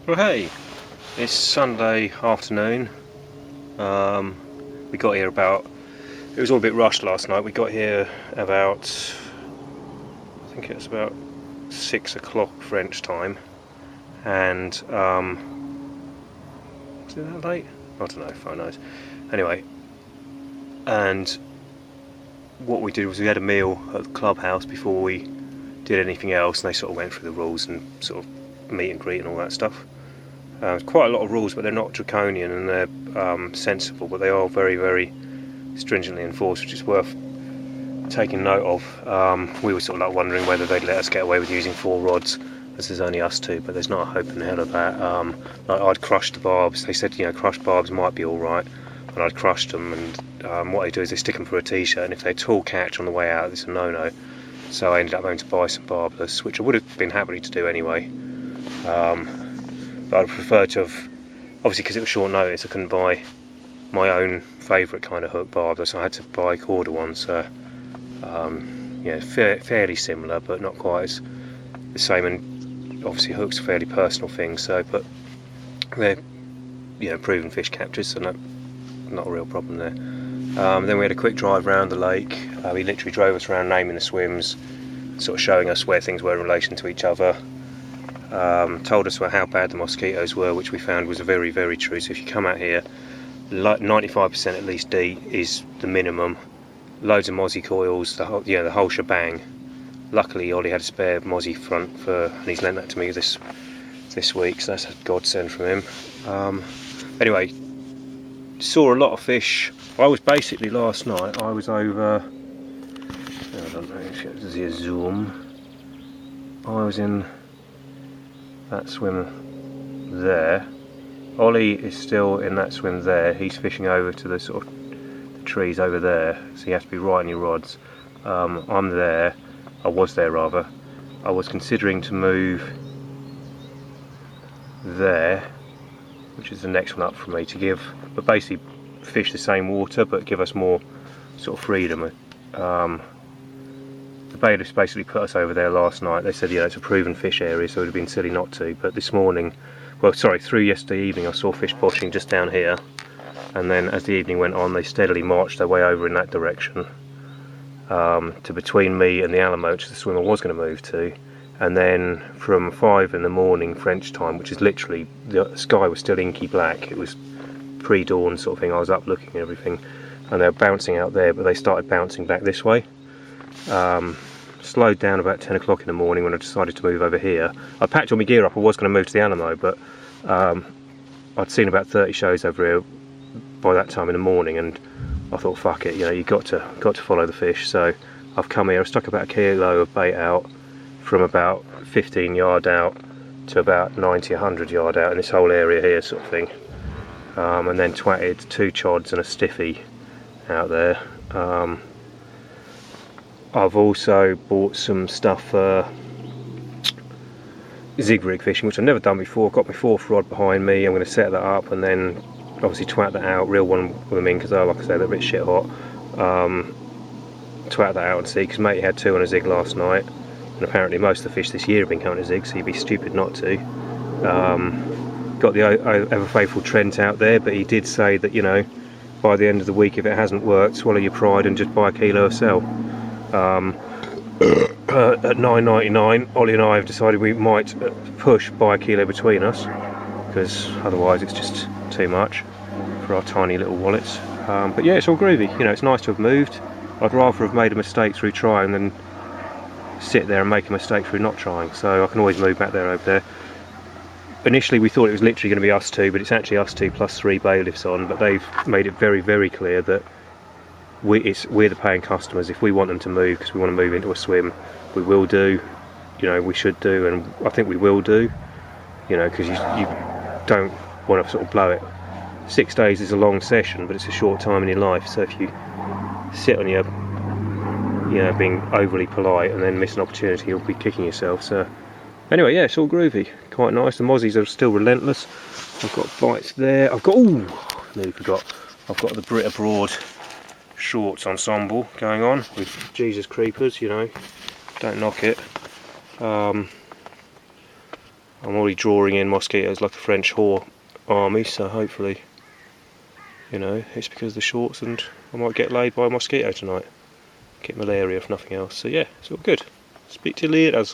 Well, hey, it's Sunday afternoon. We got here about, it was all a bit rushed last night. We got here about, I think it's about 6 o'clock French time. And, was it that late? I don't know, who knows. Anyway, and what we did was we had a meal at the clubhouse before we did anything else, and they sort of went through the rules and sort of meet and greet and all that stuff. Quite a lot of rules, but they're not draconian, and they're sensible, but they are very, very stringently enforced, which is worth taking note of. We were sort of like wondering whether they'd let us get away with using 4 rods, as there's only us 2, but there's not a hope in hell of that. Like I'd crushed the barbs. They said, crushed barbs might be alright, and I'd crushed them, and what they do is they stick them through a t-shirt, and if they at all catch on the way out, it's a no-no. So I ended up having to buy some barbless, which I would have been happy to do anyway. But I'd prefer to have, obviously because it was short notice, I couldn't buy my own favourite kind of hook barbless, so I had to buy Corda ones. So fairly similar, but not quite as the same. And obviously hooks are fairly personal things. So, but they're proven fish captures, so not a real problem there. Then we had a quick drive around the lake. He literally drove us around naming the swims, sort of showing us where things were in relation to each other. Told us how bad the mosquitoes were, which we found was very, very true. So if you come out here, 95% at least DEET is the minimum. Loads of mozzie coils, the whole shebang. Luckily, Ollie had a spare mozzie front and he's lent that to me this week, so that's a godsend from him. Anyway, saw a lot of fish. I was basically last night. I was over. I don't know if it's a zoom. I was in that swim there. Ollie is still in that swim there. He's fishing over to the sort of the trees over there, so you have to be right on your rods. I'm there. I was there rather. I was considering to move there, which is the next one up for me, but basically fish the same water but give us more sort of freedom. The bailiffs basically put us over there last night. They said, it's a proven fish area, so it would have been silly not to. But this morning, through yesterday evening, I saw fish poshing just down here. And then as the evening went on, they steadily marched their way over in that direction to between me and the Alamo, which the swimmer was going to move to. And then from 5 in the morning French time, which is literally, the sky was still inky black. It was pre-dawn sort of thing. I was up looking at everything, and they were bouncing out there, but they started bouncing back this way. Slowed down about 10 o'clock in the morning when I decided to move over here. I packed all my gear up. I was going to move to the Alamo, but I'd seen about 30 shows over here by that time in the morning, and I thought, fuck it, you got to follow the fish. So I've come here. I stuck about a kilo of bait out from about 15 yard out to about 90, 100 yard out in this whole area here, sort of thing. And then twatted 2 chods and a stiffy out there. I've also bought some stuff for zig rig fishing, which I've never done before. I've got my 4th rod behind me. I'm going to set that up and then obviously twat that out, reel one with them in, because like I said, they're a bit shit hot. Twat that out and see, because matey had 2 on a zig last night, and apparently most of the fish this year have been coming to zig, so you'd be stupid not to. Got the ever faithful Trent out there, but he did say that by the end of the week, if it hasn't worked, swallow your pride and just buy a kilo of cell. At $9.99, Ollie and I have decided we might buy a kilo between us, because otherwise it's just too much for our tiny little wallets. But yeah, it's all groovy. It's nice to have moved. I'd rather have made a mistake through trying than sit there and make a mistake through not trying, so I can always move back there over there. Initially we thought it was literally going to be us 2, but it's actually us 2 plus 3 bailiffs on, but they've made it very, very clear that we're the paying customers. If we want them to move because we want to move into a swim, we will do. We should do, and I think we will do. Because you don't want to sort of blow it. 6 days is a long session, but it's a short time in your life. So if you sit on your, being overly polite and then miss an opportunity, you'll be kicking yourself. So anyway, yeah, it's all groovy, quite nice. The mozzies are still relentless. I've got bites there. I've got nearly forgot. I've got the Brit Abroad shorts ensemble going on with Jesus Creepers, don't knock it. I'm already drawing in mosquitoes like a French whore army, so hopefully, you know, it's because of the shorts and I might get laid by a mosquito tonight. Get malaria if nothing else. So yeah, it's all good. Speak to you later.